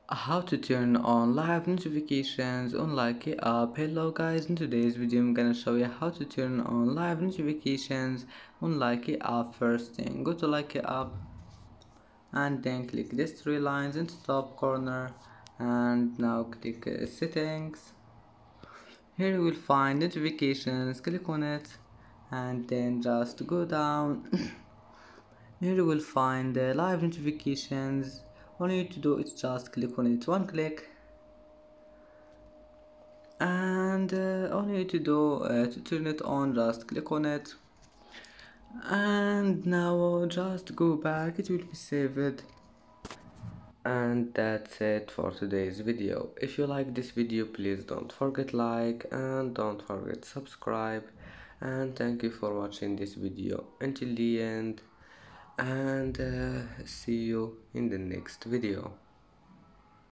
How to turn on live notifications on Likee app. Hello guys, in today's video I'm gonna show you how to turn on live notifications on Likee app. First thing, go to Likee app and then click these three lines in the top corner and now click settings. Here you will find notifications, click on it and then just go down. Here you will find the live notifications. All you need to do is just click on it one click, and all you need to do to turn it on, just click on it, and now just go back, it will be saved. And that's it for today's video. If you like this video, please don't forget like and don't forget subscribe, and thank you for watching this video until the end, and see you in the next video.